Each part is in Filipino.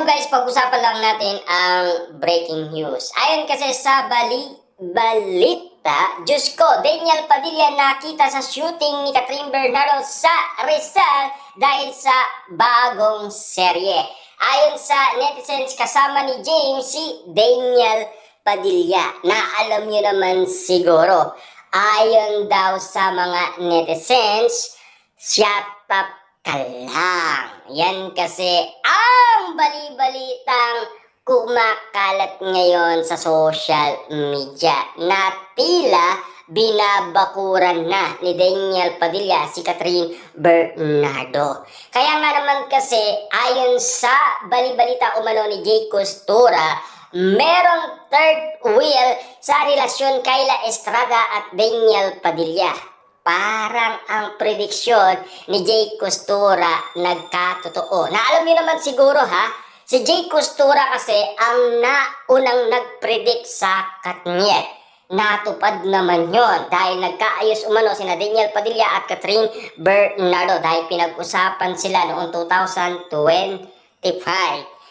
Ito guys, pag-usapan lang natin ang breaking news. Ayon kasi sa balita, Diyos ko, Daniel Padilla nakita sa shooting ni Catherine Bernardo sa Rizal dahil sa bagong serye. Ayon sa netizens, kasama ni James si Daniel Padilla na alam niyo naman siguro. Ayon daw sa mga netizens, shut up ka lang. Yan kasi ang bali-balitang kumakalat ngayon sa social media na tila binabakuran na ni Daniel Padilla si Catherine Bernardo. Kaya nga naman kasi ayon sa bali-balita umano ni Jay Costura, merong third wheel sa relasyon Kyla Estrada at Daniel Padilla. Parang ang prediksyon ni Jay Costura nagkatotoo. Na alam niyo naman siguro ha, si Jay Costura kasi ang naunang nagpredict sa Katniel. Natupad naman yon dahil nagkaayos umano sina Daniel Padilla at Catherine Bernardo dahil pinag-usapan sila noong 2025.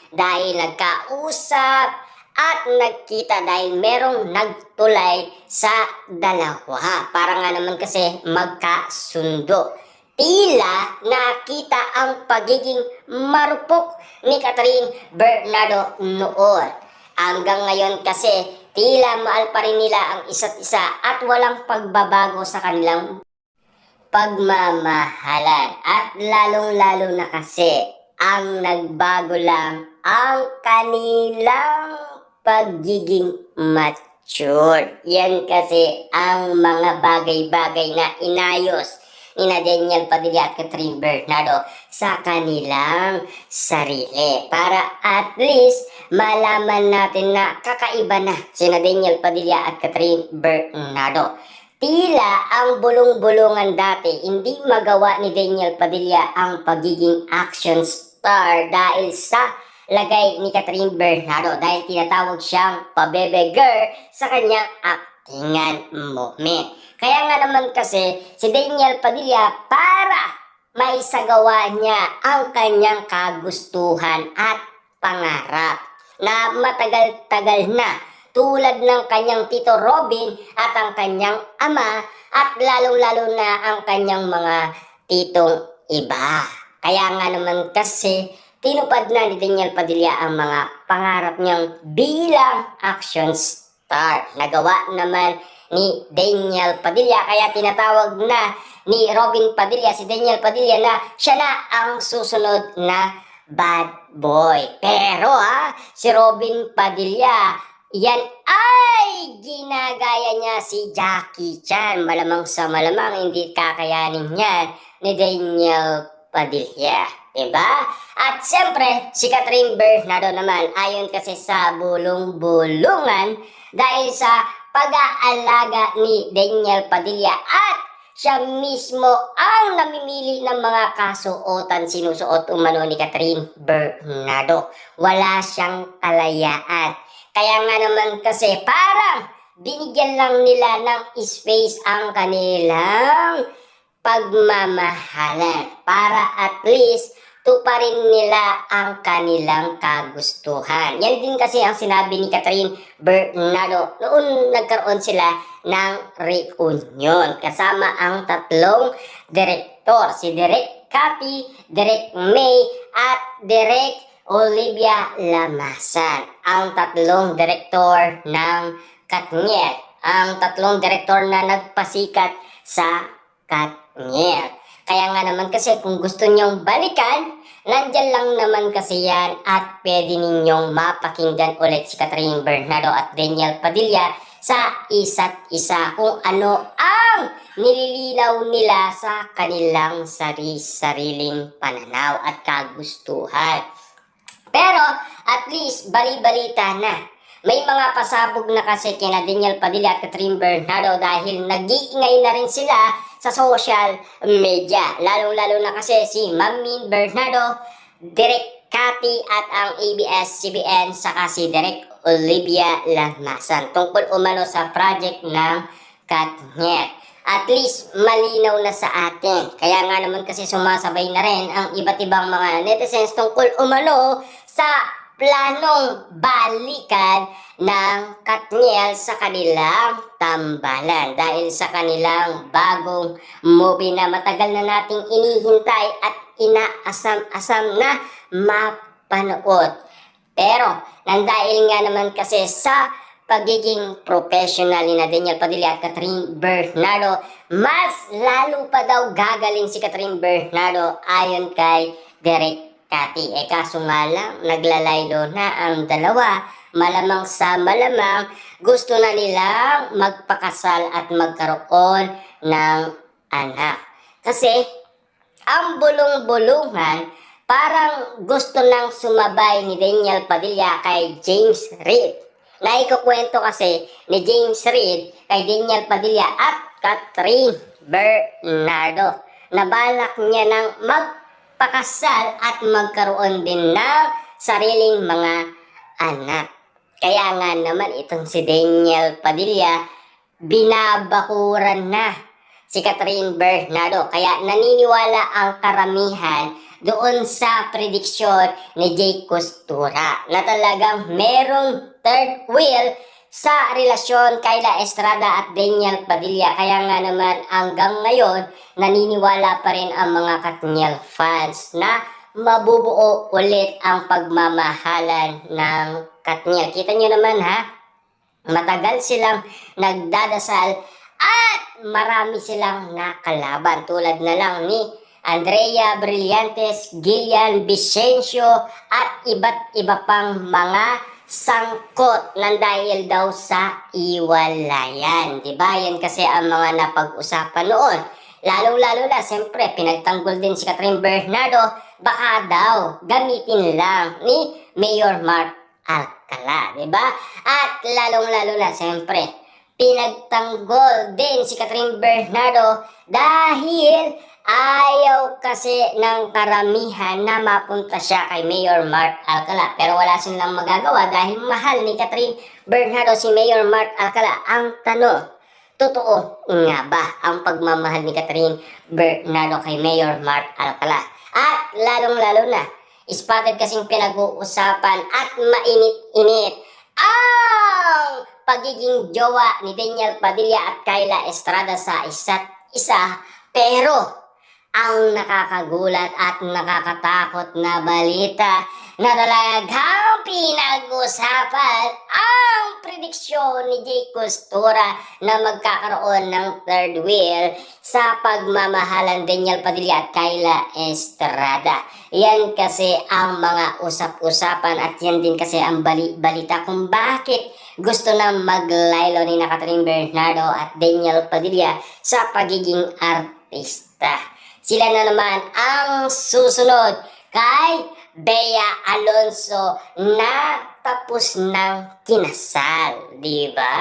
Dahil nagkausap at nagkita dahil merong nagtulay sa dalawa. Para nga naman kasi magkasundo. Tila nakita ang pagiging marupok ni Catherine Bernardo noon. Hanggang ngayon kasi tila mahal pa rin nila ang isa't isa at walang pagbabago sa kanilang pagmamahalan. At lalong-lalo na kasi ang nagbago lang ang kanilang pagiging mature. Yan kasi ang mga bagay-bagay na inayos ni Daniel Padilla at Catherine Bernardo sa kanilang sarili. Para at least malaman natin na kakaiba na sina Daniel Padilla at Catherine Bernardo. Tila ang bulong-bulungan dati, hindi magawa ni Daniel Padilla ang pagiging action star dahil sa lagay ni Catherine Bernardo dahil tinatawag siyang pabebe girl sa kanyang actingan moment. Kaya nga naman kasi si Daniel Padilla para maisagawa niya ang kanyang kagustuhan at pangarap na matagal-tagal na tulad ng kanyang Tito Robin at ang kanyang ama at lalong-lalo na ang kanyang mga titong iba. Kaya nga naman kasi tinupad na ni Daniel Padilla ang mga pangarap niyang bilang action star. Nagawa naman ni Daniel Padilla kaya tinatawag na ni Robin Padilla si Daniel Padilla na siya na ang susunod na bad boy. Pero si Robin Padilla, yan ay ginagaya niya si Jackie Chan. Malamang sa malamang hindi kakayanin niyan ni Daniel Padilla. Diba? At siyempre, si Catherine Bernardo naman, ayon kasi sa bulong-bulungan dahil sa pag-aalaga ni Daniel Padilla at siya mismo ang namimili ng mga kasuotan sinusuot umano ni Catherine Bernardo. Wala siyang kalayaan. Kaya nga naman kasi parang binigyan lang nila ng space ang kanilang pagmamahalan para at least tuparin nila ang kanilang kagustuhan. Yan din kasi ang sinabi ni Catherine Bernardo noon nagkaroon sila ng reunion kasama ang tatlong direktor, si Direk Cathy, Direk May at Direk Olivia Lamasan. Ang tatlong direktor ng Katniel, ang tatlong direktor na nagpasikat sa Katniel. Kaya nga naman kasi kung gusto nyong balikan, nandyan lang naman kasi yan at pwede ninyong mapakinggan ulit si Catherine Bernardo at Daniel Padilla sa isa't isa kung ano ang nililinaw nila sa kanilang sariling pananaw at kagustuhan. Pero at least bali-balita na. May mga pasabog na kasi kina Daniel Padilla at Catherine Bernardo dahil nag-iingay na rin sila sa social media. Lalong-lalo na kasi si Mami Bernardo, Direk Cathy at ang ABS-CBN saka si Direk Olivia Lamasan tungkol umano sa project ng Katniel. At least malinaw na sa atin. Kaya nga naman kasi sumasabay na rin ang iba't ibang mga netizens tungkol umano sa planong balikan ng Katniel sa kanilang tambalan dahil sa kanilang bagong movie na matagal na nating inihintay at inaasam-asam na mapanood. Pero nang dahil nga naman kasi sa pagiging professional ni Daniel Padilla at Catherine Bernardo, mas lalo pa daw gagaling si Catherine Bernardo ayon kay Direk Cathy. Kaso nga lang, naglalaylo na ang dalawa. Malamang sa malamang, gusto na nilang magpakasal at magkaroon ng anak. Kasi, ang bulong-bulungan, parang gusto nang sumabay ni Daniel Padilla kay James Reid. Naikukwento kasi ni James Reid kay Daniel Padilla at Catherine Bernardo na balak niya ng magpakasal at magkaroon din ng sariling mga anak. Kaya nga naman itong si Daniel Padilla binabakuran na si Catherine Bernardo. Kaya naniniwala ang karamihan doon sa prediksyon ni Jay Costura na talagang merong third wheel sa relasyon Kyla Estrada at Daniel Padilla. Kaya nga naman hanggang ngayon naniniwala pa rin ang mga Katniel fans na mabubuo ulit ang pagmamahalan ng Katniel. Kita nyo naman ha, matagal silang nagdadasal at marami silang nakalaban tulad na lang ni Andrea Brillantes, Gillian Vicencio at iba't iba pang mga sangkot ng dahil daw sa iwalayan. Diba? Yan kasi ang mga napag-usapan noon. Lalong-lalo na, siyempre, pinagtanggol din si Catherine Bernardo, baka daw gamitin lang ni Mayor Mark Alcala. Diba? At lalong-lalo na, siyempre, pinagtanggol din si Catherine Bernardo dahil ayaw kasi ng karamihan na mapunta siya kay Mayor Mark Alcala. Pero wala silang magagawa dahil mahal ni Catherine Bernardo si Mayor Mark Alcala. Ang tanong, totoo nga ba ang pagmamahal ni Catherine Bernardo kay Mayor Mark Alcala? At lalong-lalo na, spotted kasing pinag-uusapan at mainit-init ang pagiging jowa ni Daniel Padilla at Kyla Estrada sa isa't isa. Pero ang nakakagulat at nakakatakot na balita na talagang pinag-usapan ang prediksyon ni Jay Costura na magkakaroon ng third wheel sa pagmamahalan Daniel Padilla at Kyla Estrada. Yan kasi ang mga usap-usapan at yan din kasi ang balita kung bakit gusto na maglaylo ni Catherine Bernardo at Daniel Padilla sa pagiging artista. Sila na naman ang susunod kay Bea Alonso na tapos ng kinasal, di ba?